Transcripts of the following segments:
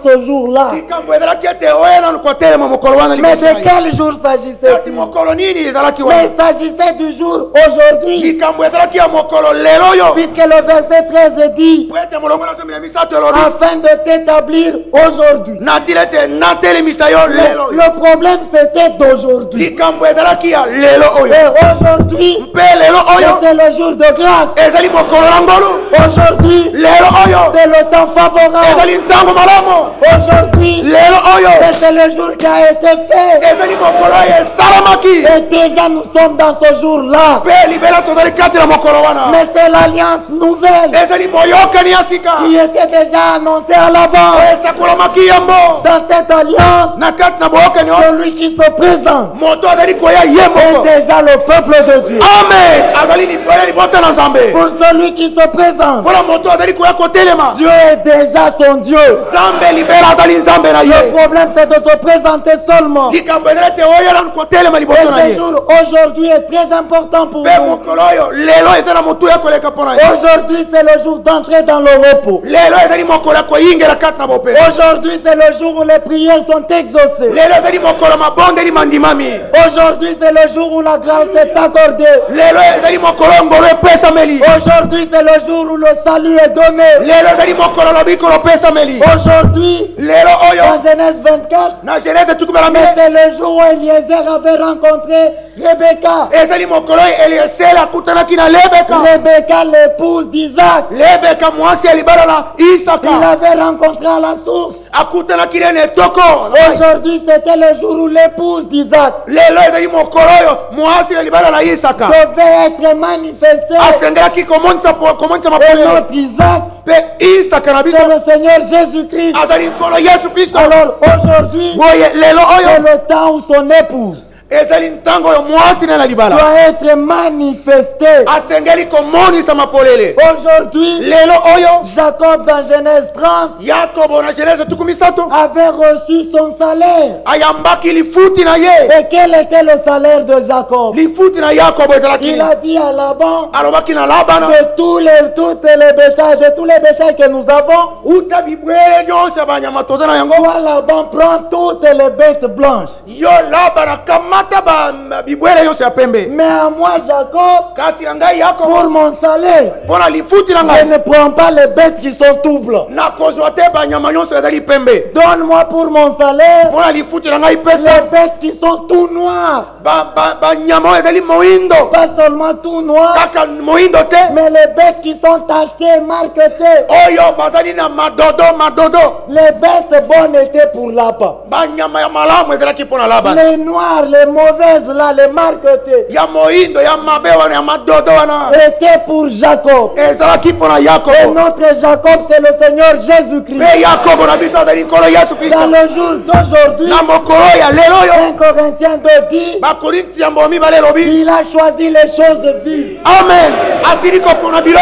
ce jour-là. Mais de quel jour s'agissait-il? Mais il s'agissait du jour aujourd'hui. Puisque le verset 13 dit afin de t'établir aujourd'hui. Le problème c'était d'aujourd'hui. Et aujourd'hui, c'est le jour de grâce. Aujourd'hui, c'est le temps favorable. Aujourd'hui, c'est le jour qui a été fait. Et déjà nous sommes dans ce jour-là. Mais c'est l'alliance nouvelle qui était déjà annoncée à l'avant. Dans cette alliance, celui qui se présente est déjà le peuple de Dieu. Amen. Pour celui qui se présente, Dieu est déjà son Dieu. Le problème c'est de se présenter seulement. Et ce jour aujourd'hui est très important pour nous. Aujourd'hui c'est le jour d'entrer dans le repos. Aujourd'hui c'est le jour où les prières sont exaucées. Aujourd'hui c'est le jour où la grâce est accordée. Aujourd'hui c'est le jour où le salut est donné. Aujourd'hui, dans Genèse 24, c'est le jour où Eliezer avait rencontré Rebecca. Rebecca, l'épouse d'Isaac. Il avait rencontré à la source. Aujourd'hui, c'était le jour où l'épouse d'Isaac devait être manifestée. Et notre Isaac, c'est le Seigneur Jésus-Christ. Alors aujourd'hui, c'est le temps où son épouse doit être manifesté. Aujourd'hui, Jacob dans Genèse 30 avait reçu son salaire. Et quel était le salaire de Jacob? Il a dit à Laban, de tous les bétails que nous avons, toi Laban prend toutes les bêtes blanches. Mais à moi Jacob, pour mon salaire, je ne prends pas les bêtes qui sont tout blancs. Donne-moi pour mon salaire les bêtes qui sont tout noires. Pas seulement tout noir, mais les bêtes qui sont tachetées, marquetées. Les bêtes bonnes étaient pour Laban. Les noirs, les mauvaises là, les marquetées, étaient pour Jacob. Et notre Jacob, c'est le Seigneur Jésus-Christ. Dans le jour d'aujourd'hui, 1 Corinthiens 2 dit, il a choisi les choses vives. Amen. Il a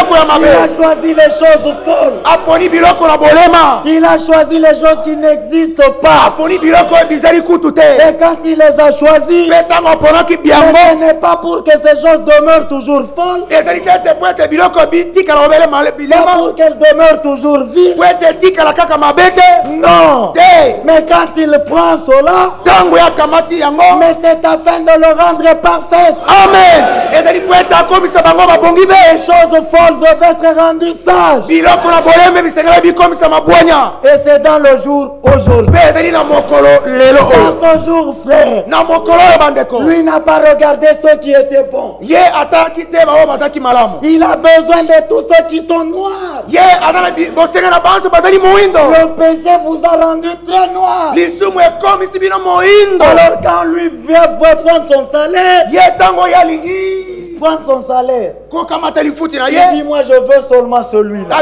choisi les choses folles. Il a choisi les choses qui n'existent pas. Et quand il les a choisies, ce n'est pas pour que ces choses demeurent toujours folles, pas pour qu'elles demeurent toujours vives. Non. Mais quand il prend cela, mais c'est afin de le rendre parfait. Amen. Les choses folles doivent être rendues sages. Et c'est dans le jour aujourd'hui. Dans ce jour, frère, lui n'a pas regardé ceux qui étaient bons. Il a besoin de tous ceux qui sont noirs. Le péché vous a rendu très noir. Alors quand lui veut prendre son salaire, il dit moi je veux seulement celui-là.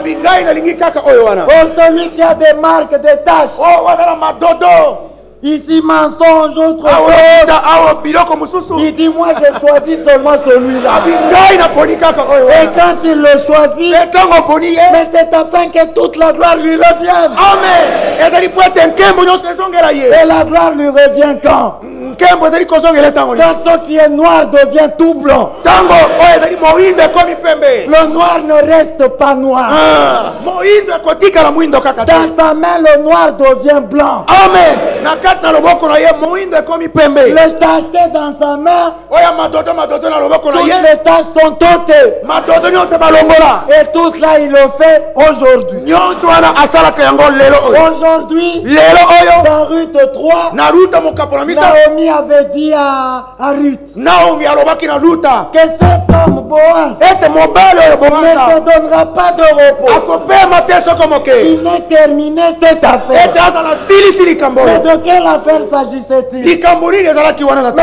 Celui qui a des marques, des taches. Ici mensonge, autre chose. Il dit moi je choisis seulement celui-là. Et quand il le choisit, mais c'est afin que toute la gloire lui revienne. Amen. Et la gloire lui revient quand? Quand ce qui est noir devient tout blanc. Le noir ne reste pas noir. Dans sa main, le noir devient blanc. Amen. Les tachetés dans sa main, toutes les taches sont ôtées. Et tout cela, il le fait aujourd'hui. Aujourd'hui, dans Ruth 3, Naomi avait dit à Ruth que cet homme Boaz ne se donnera pas de repos. Il n'est terminé cette affaire. Mais de quelle affaire s'agissait-il? Mais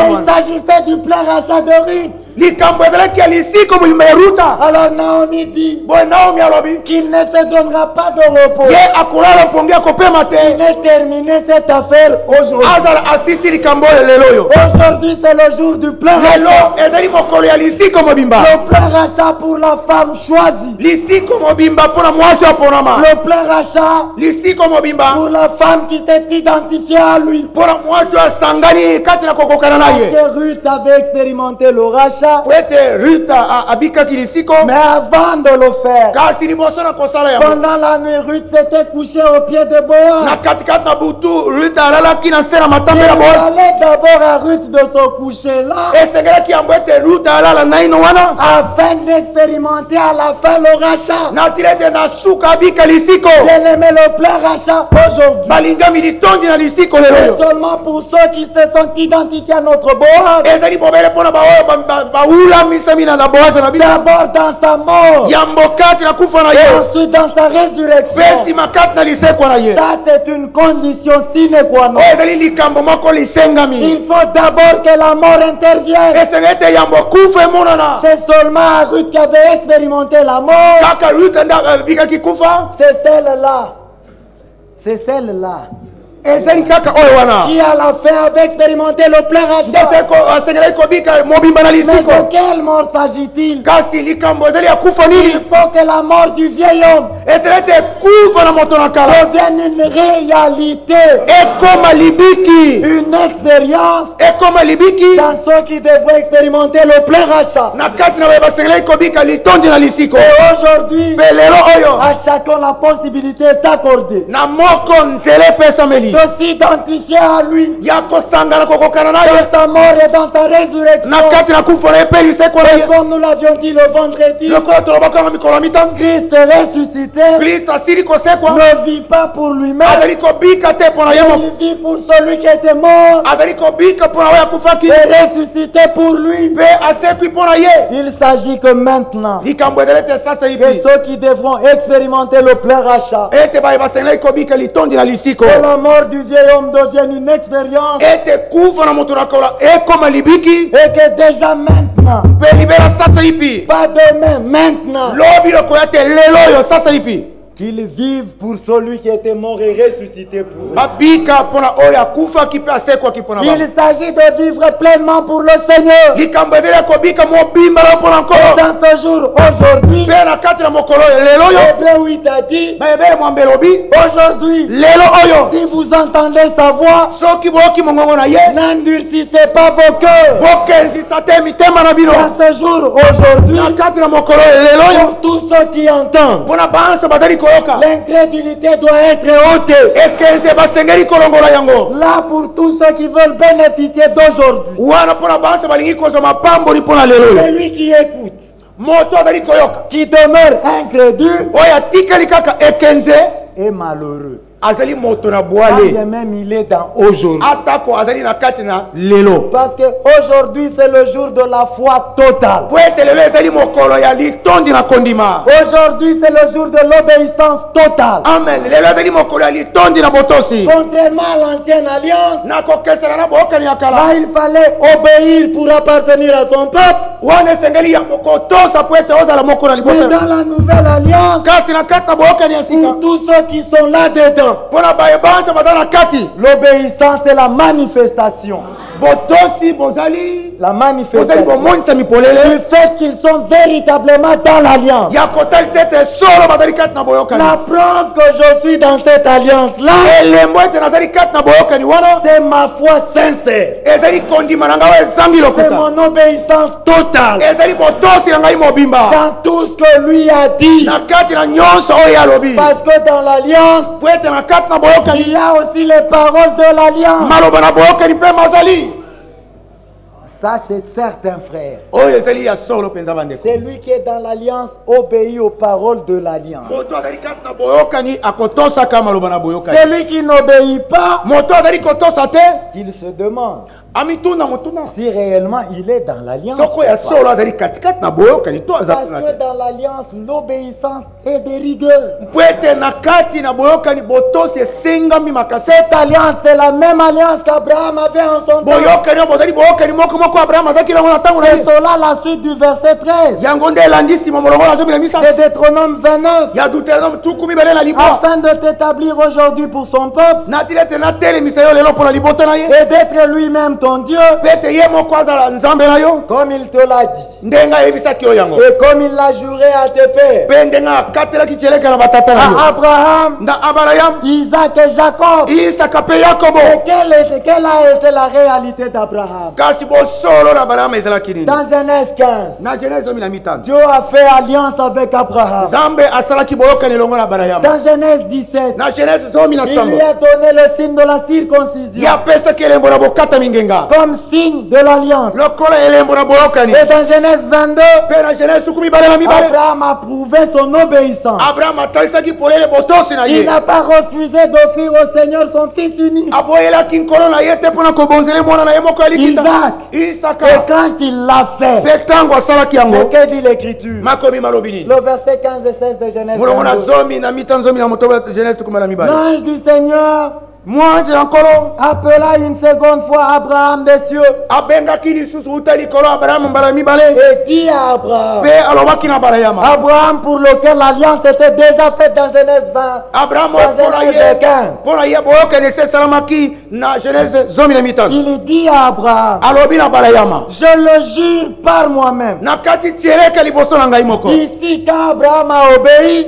il s'agissait du plein rachat de Ruth. Alors Naomi dit qu'il ne se donnera pas de repos. Il est terminé cette affaire aujourd'hui. Aujourd'hui c'est le jour du plein rachat. Le plein rachat pour la femme choisie. Le plein rachat pour la femme qui s'est identifiée à lui. Parce que Ruth avait expérimenté le rachat. Mais avant de le faire, pendant la nuit, Ruth s'était couchée au pied de Boaz. Il allait d'abord à Ruth de se coucher là, afin d'expérimenter à la fin le rachat. Bien aimé, le plein rachat aujourd'hui. C'est seulement pour ceux qui se sont identifiés à notre Boaz. D'abord dans sa mort, et ensuite dans sa résurrection. Ça c'est une condition sine qua non. Il faut d'abord que la mort intervienne. C'est seulement à Ruth qui avait expérimenté la mort. C'est celle-là. C'est celle-là qui à la fin avait expérimenté le plein rachat. Mais de quelle mort s'agit-il? Il faut que la mort du vieil homme devienne une réalité, une expérience dans ceux qui devraient expérimenter le plein rachat. Et aujourd'hui, à chacun la possibilité est accordée de s'identifier à lui dans sa mort et dans sa résurrection. Et comme nous l'avions dit le vendredi, Christ ressuscité ne vit pas pour lui-même, il vit pour celui qui était mort et ressuscité pour lui. Il s'agit que maintenant que ceux qui devront expérimenter le plein rachat, que la mort du vieil homme devienne une expérience, et que déjà maintenant, pas demain, maintenant, qu'ils vivent pour celui qui était mort et ressuscité pour eux. Il s'agit de vivre pleinement pour le Seigneur. Et dans ce jour, aujourd'hui, Hébreu 8 a dit, aujourd'hui, si vous entendez sa voix, n'endurcissez pas vos cœurs. Dans ce jour, aujourd'hui, pour tous ceux qui entendent, l'incrédulité doit être ôtée. Là, pour tous ceux qui veulent bénéficier d'aujourd'hui, celui qui écoute, qui demeure incrédule, est malheureux. Quand même il est dans aujourd'hui. Parce que aujourd'hui c'est le jour de la foi totale. Aujourd'hui c'est le jour de l'obéissance totale. Amen. Contrairement à l'ancienne alliance, là il fallait obéir pour appartenir à son peuple. Mais dans la nouvelle alliance, pour tous ceux qui sont là-dedans, l'obéissance est la manifestation. la manifestation du fait qu'ils sont véritablement dans l'alliance. La preuve que je suis dans cette alliance-là, c'est ma foi sincère. C'est mon obéissance totale dans tout ce que lui a dit. Parce que dans l'alliance, il y a aussi les paroles de l'alliance. Ça, c'est certain, frère. Celui qui est dans l'alliance obéit aux paroles de l'alliance. Celui qui n'obéit pas, qu'il se demande si réellement il est dans l'alliance. Parce que dans l'alliance, l'obéissance est de rigueur. Cette alliance, c'est la même alliance qu'Abraham avait en son temps. C'est cela la suite du verset 13 de Deutéronome 29. Afin de t'établir aujourd'hui pour son peuple et d'être lui-même ton Dieu, comme il te l'a dit et comme il l'a juré à tes pères, à Abraham, Isaac et Jacob. Et quelle a été la réalité d'Abraham? Dans Genèse 15, Dieu a fait alliance avec Abraham. Dans Genèse 17, il lui a donné le signe de la circoncision comme signe de l'alliance. Et dans Genèse 22, Abraham a prouvé son obéissance. Il n'a pas refusé d'offrir au Seigneur son fils unique, Isaac. Et quand il l'a fait, que dit l'Écriture? Le verset 15 et 16 de Genèse 22. L'ange du Seigneur appela une seconde fois Abraham des cieux et dit à Abraham, Abraham pour lequel l'alliance était déjà faite dans Genèse 20, Genèse 15. Il dit à Abraham, je le jure par moi-même. Ici quand Abraham a obéi,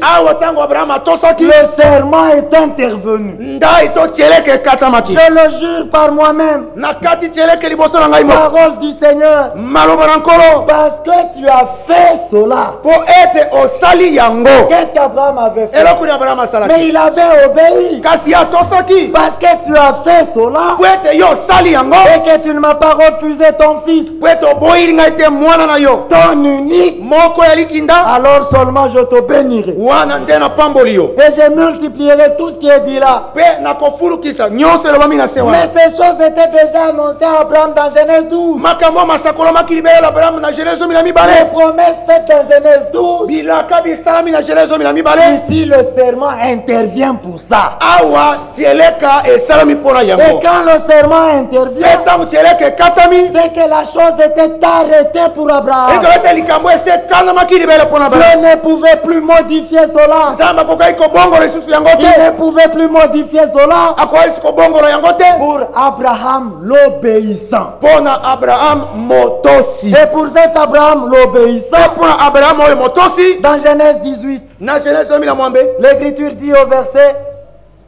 le serment est intervenu. Je le jure par moi-même, parole du Seigneur, parce que tu as fait cela. Qu'est-ce qu'Abraham avait fait? Mais il avait obéi, parce que tu as fait cela et que tu ne m'as pas refusé ton fils, ton unique, alors seulement je te bénirai et je multiplierai tout ce qui est dit là. Mais ces choses étaient déjà annoncées à Abraham dans Genèse 12. Les promesses faites dans Genèse 12. Ici le serment intervient pour ça. Et quand le serment intervient, c'est que la chose était arrêtée pour Abraham. Dieu ne pouvait plus modifier cela. Il ne pouvait plus modifier cela pour Abraham l'obéissant. Et pour cet Abraham l'obéissant, dans Genèse 18, l'Écriture dit au verset,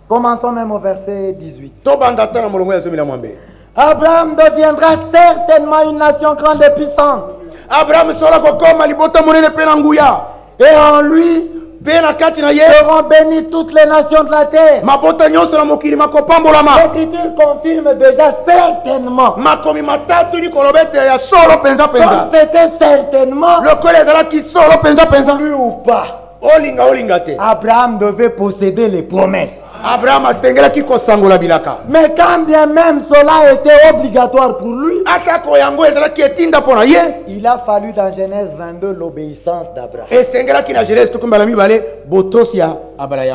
commençons même au verset 18. Abraham deviendra certainement une nation grande et puissante. Et en lui seront bénies toutes les nations de la terre. L'Écriture confirme déjà certainement. Comme c'était certainement, lui ou pas, Abraham devait posséder les promesses. Mais quand bien même cela était obligatoire pour lui, il a fallu dans Genèse 22 l'obéissance d'Abraham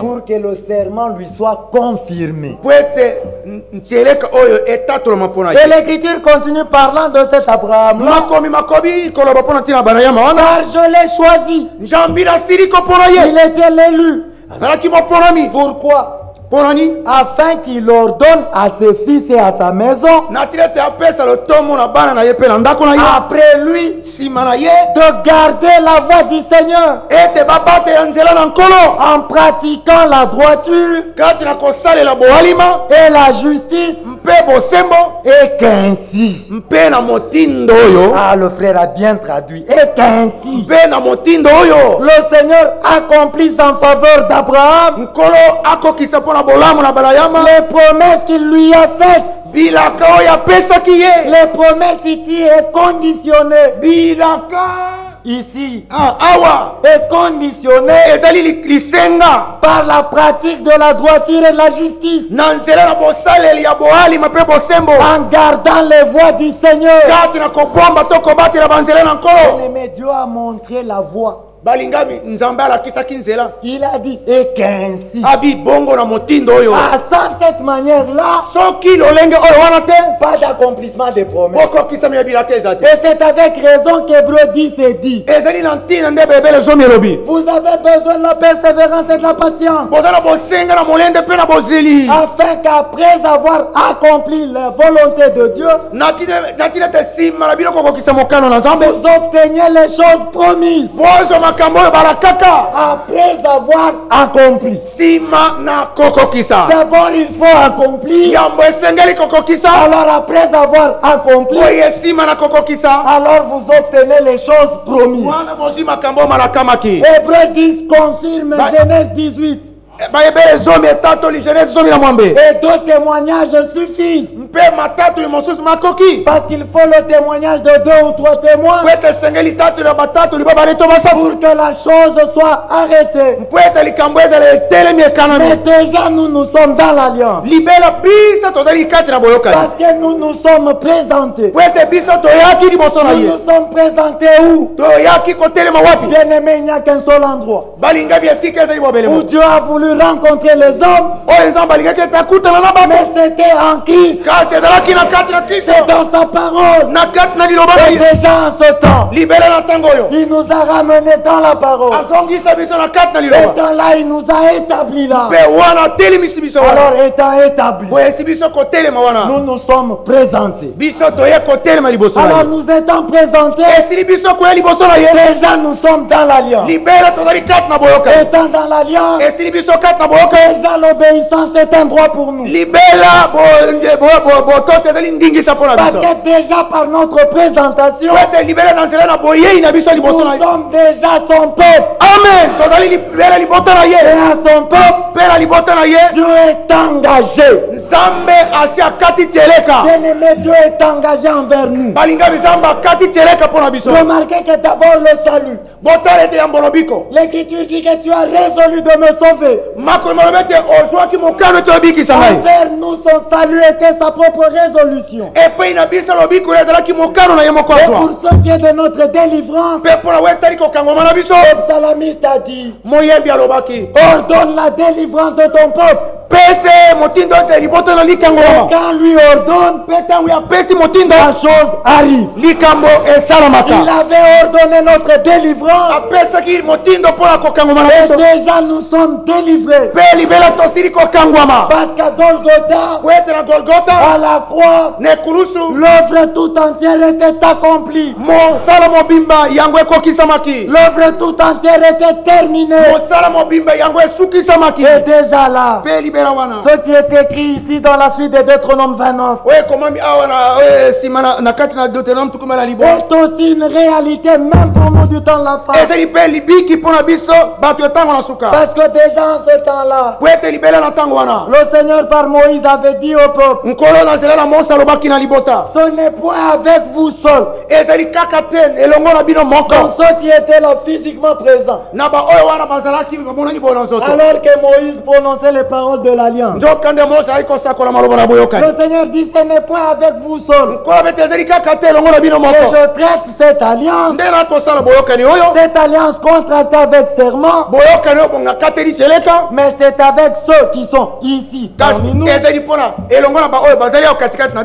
pour que le serment lui soit confirmé. Et l'Écriture continue parlant de cet Abraham là, car je l'ai choisi. Il était l'élu. Pourquoi? afin qu'il ordonne à ses fils et à sa maison, après lui, de garder la voie du Seigneur en pratiquant la droiture et la justice, et qu'ainsi, le frère a bien traduit, et qu'ainsi le Seigneur accomplisse en faveur d'Abraham les promesses qu'il lui a faites. Les promesses ici est conditionnées. Ici est conditionné par la pratique de la droiture et de la justice, en gardant les voies du Seigneur. Mais Dieu a montré la voie. Il a dit, et qu'ainsi, sans cette manière-là, pas d'accomplissement des promesses. Et c'est avec raison qu'Hébreux 10 est dit, vous avez besoin de la persévérance et de la patience, afin qu'après avoir accompli la volonté de Dieu, vous obteniez les choses promises. Après avoir accompli. D'abord il faut accomplir. Alors après avoir accompli, alors vous obtenez les choses promises. Hébreux 10 confirme Genèse 18. Et deux témoignages suffisent. Parce qu'il faut le témoignage de 2 ou 3 témoins pour que la chose soit arrêtée. Mais déjà nous sommes dans l'alliance. Parce que nous nous sommes présentés. Nous nous sommes présentés où? Bien aimé, il n'y a qu'un seul endroit où Dieu a voulu rencontrer les hommes. Mais c'était en Christ. C'est dans sa parole. Et déjà en ce temps, il nous a ramenés dans la parole. Et dans là, il nous a établis là. Alors étant établis, nous nous sommes présentés. Alors nous étant présentés, déjà nous sommes dans l'alliance. Étant dans l'alliance, déjà l'obéissance est un droit pour nous. Parce que déjà par notre présentation, nous sommes déjà son peuple. Amen. Et à son peuple, Dieu est engagé. Bien-aimé, Dieu est engagé envers nous. Remarquez que d'abord le salut. L'Écriture dit que tu as résolu de me sauver. Envers nous, son salut était sa propre résolution. Et pour ce qui est de notre délivrance, le psalamiste a dit, ordonne la délivrance de ton peuple. Et quand lui ordonne, la chose arrive. Il avait ordonné notre délivrance. Et déjà nous sommes délivrés. Parce qu'à Golgotha, à la croix, l'œuvre tout entière était accomplie. L'œuvre tout entière était terminée. Et déjà là, ce qui est écrit ici dans la suite de Deutéronome 29 est aussi une réalité même pour nous du temps de la fin. Parce que déjà en ce temps-là, le Seigneur par Moïse avait dit au peuple, ce n'est point avec vous seul, comme ceux qui étaient là physiquement présents. Alors que Moïse prononçait les paroles de l'alliance, le Seigneur dit, ce n'est point avec vous seul que je traite cette alliance. Cette alliance contractée avec serment, mais c'est avec ceux qui sont ici parmi nous,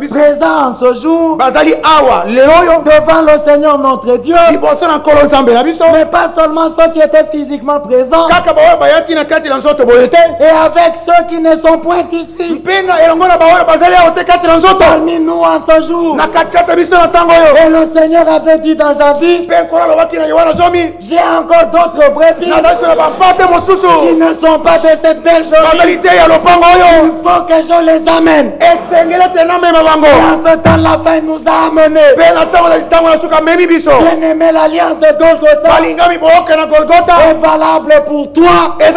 présents en ce jour devant le Seigneur notre Dieu, mais pas seulement ceux qui étaient physiquement présents, et avec ceux qui ne sont point ici. Parmi nous en ce jour. Et le Seigneur avait dit dans Jadis, j'ai encore d'autres brebis qui ne sont pas de cette belle chose. Il faut que je les amène. Et en ce temps, la fin nous a amenés. Bien-aimé, l'alliance de Golgotha est valable pour toi, est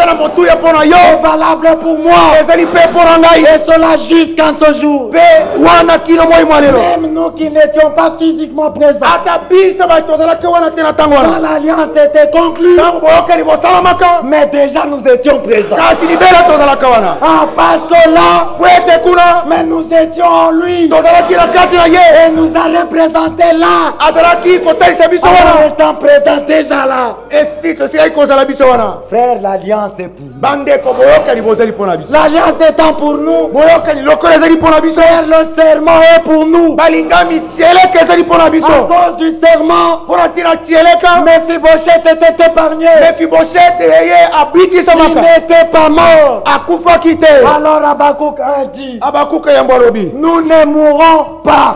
valable pour moi, et cela jusqu'en ce jour. Même nous qui n'étions pas physiquement présents, quand l'alliance était conclue, mais déjà nous étions présents. Ah, parce que là, mais nous étions en lui, et nous a représenté là, alors étant présent déjà là. Frère, l'alliance est pour nous. L'alliance étant pour nous, frère, le serment est pour nous. À cause du serment, Mephibosheth était épargné. Il n'était pas mort. Alors Habakkuk a dit, nous ne mourrons pas.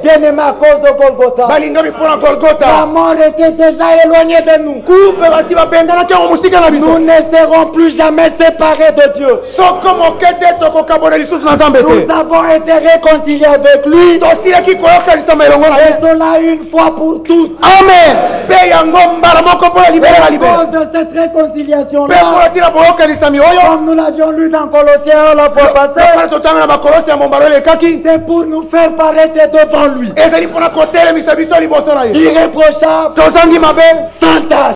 Bien-aimé, à cause de Golgotha, la mort était déjà éloignée de nous. Nous ne serons plus jamais séparés de Dieu. Nous avons été réconciliés avec lui. Et cela une fois pour toutes. Amen. Et à cause de cette réconciliation-là, comme nous l'avions lu dans Colossiens la fois passée, c'est pour nous faire paraître devant lui irréprochable, sans tache,